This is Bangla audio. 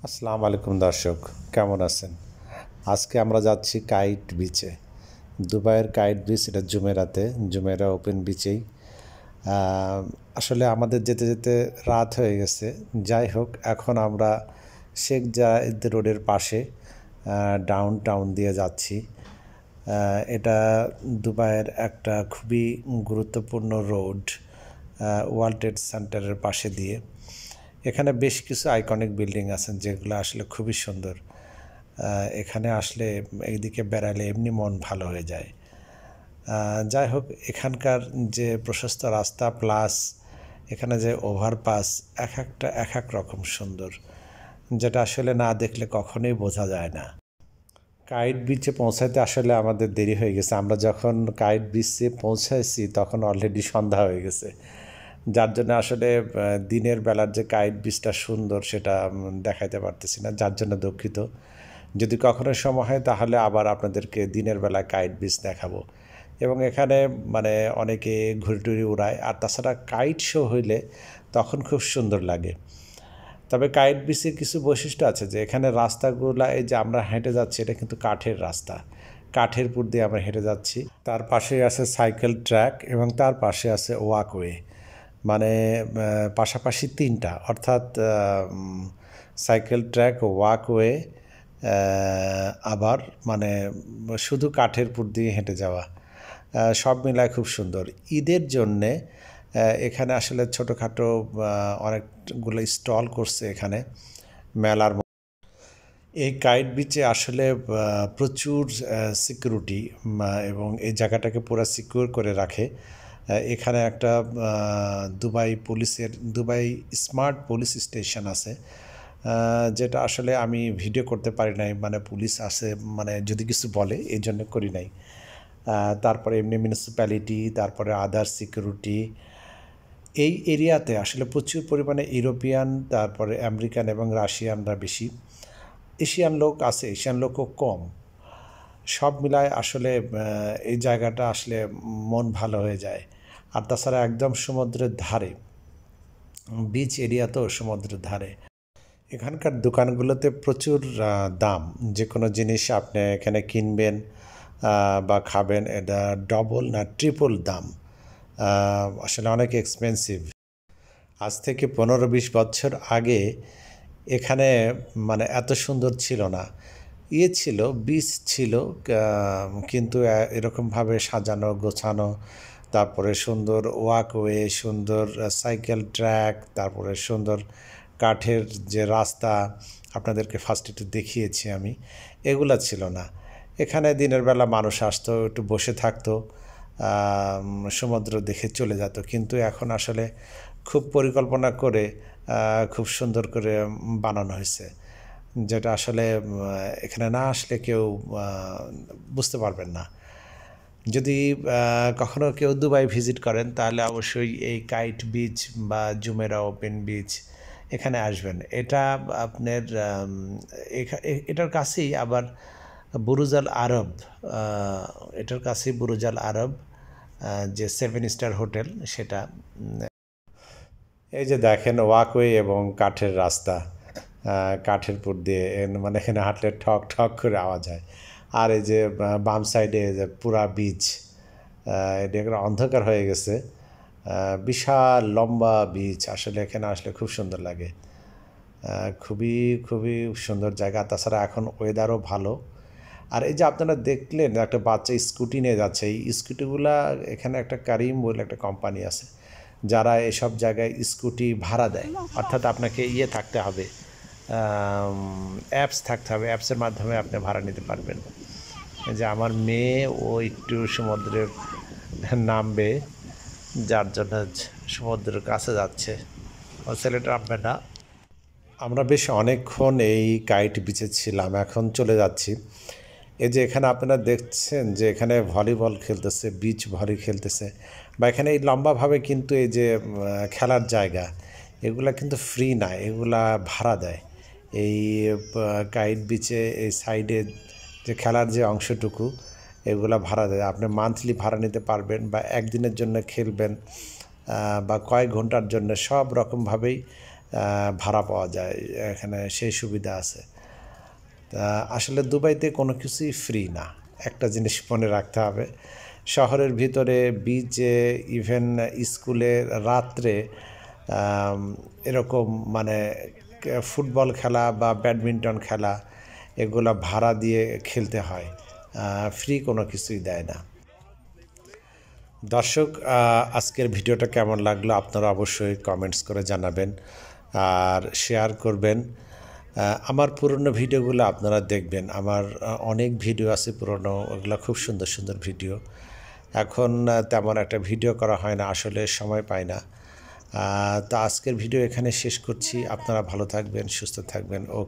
আসসালামু আলাইকুম দর্শক, কেমন আছেন? আজকে আমরা যাচ্ছি কাইট বিচে। দুবাইয়ের কাইট বিচ, এটা জুমেরাতে, জুমেরা ওপেন বিচেই। আসলে আমাদের যেতে যেতে রাত হয়ে গেছে। যাই হোক, এখন আমরা শেখ জায়েদ রোডের পাশে ডাউন টাউন দিয়ে যাচ্ছি। এটা দুবাইয়ের একটা খুবই গুরুত্বপূর্ণ রোড, ওয়ার্ল্ড ট্রেড সেন্টারের পাশে দিয়ে। এখানে বেশ কিছু আইকনিক বিল্ডিং আছে যেগুলো আসলে খুবই সুন্দর। এখানে আসলে এইদিকে বেড়ালে এমনি মন ভালো হয়ে যায়। যাই হোক, এখানকার যে প্রশস্ত রাস্তা প্লাস এখানে যে ওভারপাস, একটা এক এক রকম সুন্দর, যেটা আসলে না দেখলে কখনোই বোঝা যায় না। কাইট বিচে পৌঁছাতে আসলে আমাদের দেরি হয়ে গেছে। আমরা যখন কাইট বিচে পৌঁছাইছি তখন অলরেডি সন্ধ্যা হয়ে গেছে, যার জন্য আসলে দিনের বেলার যে কাইট বিচটা সুন্দর সেটা দেখাইতে পারতেছি না, যার জন্য দুঃখিত। যদি কখনো সময় হয় তাহলে আবার আপনাদেরকে দিনের বেলায় কাইট বিচ দেখাবো। এবং এখানে অনেকে ঘুরি টুরি উড়ায়, আর তাছাড়া কাইট শো হইলে তখন খুব সুন্দর লাগে। তবে কাইট বিচের কিছু বৈশিষ্ট্য আছে, যে এখানে রাস্তাগুলো, এই যে আমরা হেঁটে যাচ্ছি, এটা কিন্তু কাঠের রাস্তা, কাঠের উপর দিয়ে আমরা হেঁটে যাচ্ছি। তার পাশেই আছে সাইকেল ট্র্যাক এবং তার পাশে আছে ওয়াকওয়ে, পাশাপাশি তিনটা, অর্থাৎ সাইকেল ট্র্যাক, ওয়াকওয়ে, আবার শুধু কাঠের উপর দিয়ে হেঁটে যাওয়া, সব মিলায় খুব সুন্দর। ঈদের জন্যে এখানে আসলে ছোটোখাটো অনেকগুলো স্টল করছে এখানে মেলার। এই কাইট বিচে আসলে প্রচুর সিকিউরিটি, এবং এই জায়গাটাকে পুরো সিকিউর করে রাখে। এখানে একটা দুবাই স্মার্ট পুলিশ স্টেশন আছে, যেটা আসলে আমি ভিডিও করতে পারি নাই, পুলিশ আছে, যদি কিছু বলে এই জন্য করি নাই। তারপরে এমনি মিউনিসিপ্যালিটি, তারপরে আদার সিকিউরিটি। এই এরিয়াতে আসলে প্রচুর পরিমাণে ইউরোপিয়ান, তারপরে আমেরিকান এবং রাশিয়ানরা বেশি। এশিয়ান লোক আছে, এশিয়ান লোকও কম। সব মিলায় আসলে এই জায়গাটা আসলে মন ভালো হয়ে যায়। আর তাছাড়া একদম সমুদ্রের ধারে, বিচ এরিয়া তো সমুদ্রের ধারে। এখানকার দোকানগুলোতে প্রচুর দাম, যে কোনো জিনিস আপনি এখানে কিনবেন বা খাবেন, এটা ডবল না ট্রিপল দাম। আসলে অনেক এক্সপেন্সিভ। আজ থেকে 15-20 বছর আগে এখানে এত সুন্দর ছিল না। ছিল, বিচ ছিল, কিন্তু এরকমভাবে সাজানো গোছানো, তারপরে সুন্দর ওয়াকওয়ে, সুন্দর সাইকেল ট্র্যাক, তারপরে সুন্দর কাঠের যে রাস্তা আপনাদেরকে ফার্স্ট একটু দেখিয়েছি আমি, এগুলা ছিল না। এখানে দিনের বেলা মানুষ আসতো, একটু বসে থাকতো, সমুদ্র দেখে চলে যেত। কিন্তু এখন আসলে খুব পরিকল্পনা করে খুব সুন্দর করে বানানো হয়েছে, যেটা আসলে এখানে না আসলে কেউ বুঝতে পারবেন না। যদি কখনো কেউ দুবাই ভিজিট করেন তাহলে অবশ্যই এই কাইট বিচ বা জুমেরা ওপেন বিচ এখানে আসবেন। এটা আপনার এটার কাছেই আবার বুরুজ আল আরব, এটার কাছেই বুরুজ আল আরব, যে 7 স্টার হোটেল সেটা। এই যে দেখেন ওয়াকওয়ে এবং কাঠের রাস্তা, কাঠের উপর দিয়ে এখানে হাঁটলে ঠক ঠক করে আওয়াজ হয়। আর এই যে বাম সাইডে যে পুরা বিচ, এটা একটা অন্ধকার হয়ে গেছে, বিশাল লম্বা বিচ। আসলে এখানে আসলে খুব সুন্দর লাগে, খুবই খুবই সুন্দর জায়গা। তাছাড়া এখন ওয়েদারও ভালো। আর এই যে আপনারা দেখলেন একটা বাচ্চা স্কুটি নিয়ে যাচ্ছে, এই স্কুটিগুলা এখানে একটা কারিম বলে একটা কোম্পানি আছে, যারা এসব জায়গায় স্কুটি ভাড়া দেয়। অর্থাৎ আপনাকে থাকতে হবে, অ্যাপস থাকতে হবে, অ্যাপসের মাধ্যমে আপনি ভাড়া নিতে পারবেন। এই যে আমার মেয়ে, ও একটু সমুদ্রের নামবে, যার জন্য সমুদ্রের কাছে যাচ্ছে, ও ছেলেটা নামবে না। আমরা বেশ অনেকক্ষণ এই কাইট বিচে ছিলাম, এখন চলে যাচ্ছি। এই যে এখানে আপনারা দেখছেন যে এখানে ভলিবল খেলতেছে, বিচ ভলি খেলতেছে, বা এখানে এই লম্বাভাবে কিন্তু এই যে খেলার জায়গা, এগুলা কিন্তু ফ্রি না, এগুলা ভাড়া দেয়। এই কাইট বিচে এই সাইডে যে খেলার যে অংশটুকু, এগুলা ভাড়া দেয়। আপনি মান্থলি ভাড়া নিতে পারবেন, বা একদিনের জন্য খেলবেন, বা কয়েক ঘন্টার জন্য, সব রকমভাবেই ভাড়া পাওয়া যায়, এখানে সেই সুবিধা আছে। তা আসলে দুবাইতে কোনো কিছুই ফ্রি না, একটা জিনিস মনে রাখতে হবে। শহরের ভিতরে বিচে, ইভেন স্কুলে রাত্রে এরকম মানে ফুটবল খেলা বা ব্যাডমিন্টন খেলা এগুলা ভাড়া দিয়ে খেলতে হয়, ফ্রি কোনো কিছুই দেয় না। দর্শক, আজকের ভিডিওটা কেমন লাগলো আপনারা অবশ্যই কমেন্টস করে জানাবেন আর শেয়ার করবেন। আমার পুরনো ভিডিওগুলো আপনারা দেখবেন, আমার অনেক ভিডিও আছে পুরনো, ওগুলো খুব সুন্দর সুন্দর ভিডিও। এখন তেমন একটা ভিডিও করা হয় না, আসলে সময় পাই না। তো আজকের ভিডিও এখানে শেষ করছি। আপনারা ভালো থাকবেন, সুস্থ থাকবেন। ও